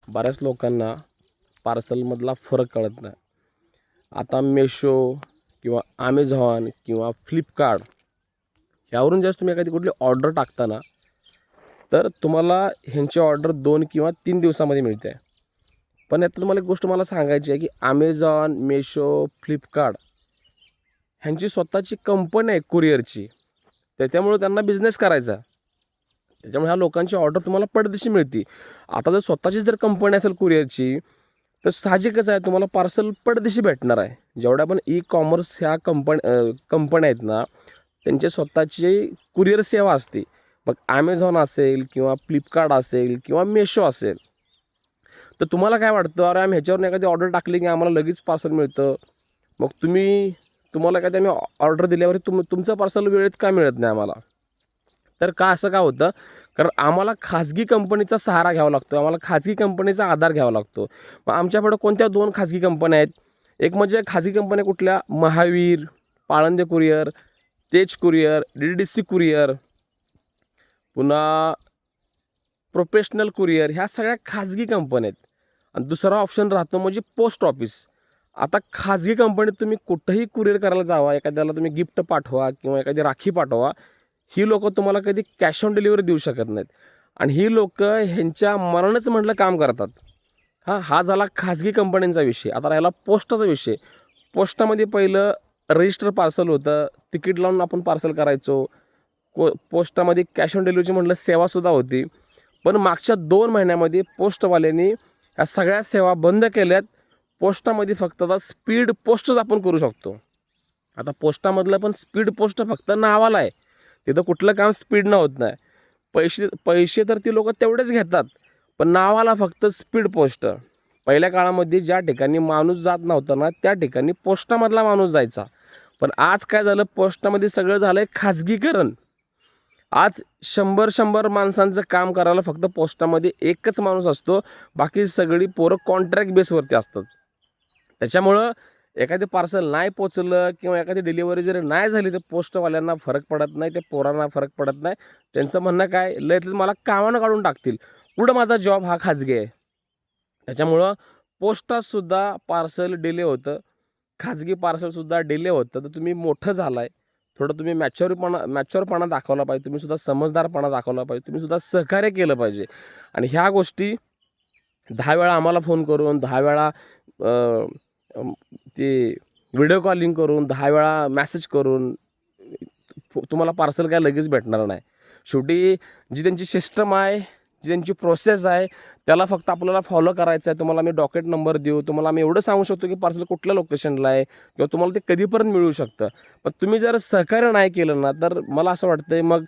बऱ्याच लोकांना पार्सलमधला फरक कळत नाही. आता मेशो किंवा ॲमेझॉन किंवा फ्लिपकार्ट यावरून जर तुम्ही एखादी कुठली ऑर्डर टाकता ना, तर तुम्हाला ह्यांची ऑर्डर 2 किंवा 3 दिवसामध्ये मिळते. पण यात तुम्हाला एक गोष्ट मला सांगायची आहे की ॲमेझॉन, मेशो, फ्लिपकार्ट ह्यांची स्वतःची कंपनी आहे कुरिअरची. त्याच्यामुळे त्यांना बिझनेस करायचा. त्याच्यामुळे ह्या लोकांची ऑर्डर तुम्हाला पटदिशी मिळते. आता जर स्वतःची जर कंपनी असेल कुरिअरची, तर साहजिकच आहे तुम्हाला पार्सल पटदिशी भेटणार आहे. जेवढ्या पण ई कॉमर्स ह्या कंपन्या आहेत ना, त्यांची स्वतःची कुरिअर सेवा असते. मग ॲमेझॉन असेल किंवा फ्लिपकार्ट असेल किंवा मेशो असेल. तर तुम्हाला काय वाटतं, अरे आम्ही ह्याच्यावरून एखादी ऑर्डर टाकली की आम्हाला लगेच पार्सल मिळतं. मग तुम्हाला एखादी आम्ही ऑर्डर दिल्यावर तुमचं पार्सल वेळेत का मिळत नाही आम्हाला? तर असं का होतं? कारण आम्हाला खाजगी कंपनीचा सहारा घ्यावा लागतो, आम्हाला खाजगी कंपनीचा आधार घ्यावा लागतो. मग आमच्याकडं कोणत्या 2 खाजगी कंपन्या आहेत. एक म्हणजे खाजगी कंपन्या कुठल्या? महावीर, पाळंदे कुरिअर, तेज कुरिअर, DDC कुरिअर, पुन्हा प्रोफेशनल कुरिअर, ह्या सगळ्या खाजगी कंपन्या आहेत. आणि दुसरा ऑप्शन राहतो म्हणजे पोस्ट ऑफिस. आता खाजगी कंपनीत तुम्ही कुठंही कुरिअर करायला जावा, एखाद्याला तुम्ही गिफ्ट पाठवा किंवा एखादी राखी पाठवा, ही लोकं तुम्हाला कधी कॅश ऑन डिलिव्हरी देऊ शकत नाहीत. आणि ही लोकं ह्यांच्या मनानंच म्हटलं काम करतात. हा झाला खाजगी कंपन्यांचा विषय. आता राहिला पोस्टाचा विषय. पोस्टामध्ये पहिलं रजिस्टर पार्सल होतं, तिकीट लावून आपण पार्सल करायचो. पोस्टामध्ये कॅश ऑन डिलिव्हरीची म्हटलं सेवासुद्धा होती. पण मागच्या 2 महिन्यामध्ये पोस्टवाल्यांनी ह्या सगळ्या सेवा बंद केल्यात. पोस्टामध्ये फक्त आता स्पीड पोस्टच आपण करू शकतो. आता पोस्टामधलं पण स्पीड पोस्ट फक्त नावाला आहे. तिथं कुठलं काम स्पीडनं होत नाही. पैसे तर ती लोकं तेवढेच घेतात, पण नावाला फक्त स्पीड पोस्ट. पहिल्या काळामध्ये ज्या ठिकाणी माणूस जात नव्हता ना, त्या ठिकाणी पोस्टामधला माणूस जायचा. पण आज काय झालं, पोस्टामध्ये सगळं झालं आहे खाजगीकरण. आज 100 माणसांचं काम करायला फक्त पोस्टामध्ये एकच माणूस असतो. बाकी सगळी पोरं कॉन्ट्रॅक्ट बेसवरती असतात. त्याच्यामुळं एखादे पार्सल नाही पोचलं किंवा एखादी डिलिव्हरी जरी नाही झाली, तर पोस्टवाल्यांना फरक पडत नाही, ते पोरांना फरक पडत नाही. त्यांचं म्हणणं काय, लय मला कामानं काढून टाकतील. पुढं माझा जॉब हा खाजगी आहे. त्याच्यामुळं पोस्टातसुद्धा पार्सल डिले होतं, खाजगी पार्सलसुद्धा डिले होतं. तर तुम्ही मोठं झालाय, थोडं तुम्ही मॅच्युअरपणा दाखवला पाहिजे, तुम्हीसुद्धा समजदारपणा दाखवला पाहिजे, तुम्हीसुद्धा सहकार्य केलं पाहिजे. आणि ह्या गोष्टी 10 वेळा आम्हाला फोन करून, 10 वेळा ते व्हिडिओ कॉलिंग करून, 10 वेळा मेसेज करून तुम्हाला पार्सल काय लगेच भेटणार नाही. शेवटी जी त्यांची सिस्टम आहे, जी त्यांची प्रोसेस आहे, त्याला फक्त आपल्याला फॉलो करायचं आहे. तुम्हाला मी डॉकेट नंबर देऊ, तुम्हाला मी एवढं सांगू शकतो की पार्सल कुठल्या लोकेशनला आहे किंवा तुम्हाला ते कधीपर्यंत मिळू शकतं. पण तुम्ही जर सहकार्य नाही केलं ना, तर मला असं वाटतंय मग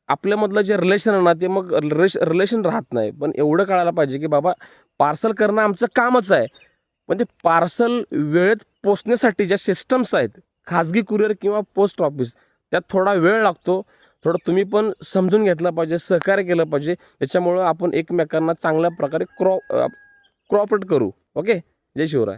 आपल्यामधलं जे रिलेशन आहे ना, ते मग रिलेशन राहत नाही. पण एवढं कळायला पाहिजे की बाबा पार्सल करणं आमचं कामच आहे. पण ते पार्सल वेळेत पोचण्यासाठी ज्या सिस्टम्स आहेत, खाजगी कुरिअर किंवा पोस्ट ऑफिस, त्यात थोडा वेळ लागतो. थोडं तुम्ही पण समजून घेतलं पाहिजे, सहकार्य केलं पाहिजे. त्याच्यामुळं आपण एकमेकांना चांगल्या प्रकारे क्रॉपरेट करू. ओके. जय शिवराय.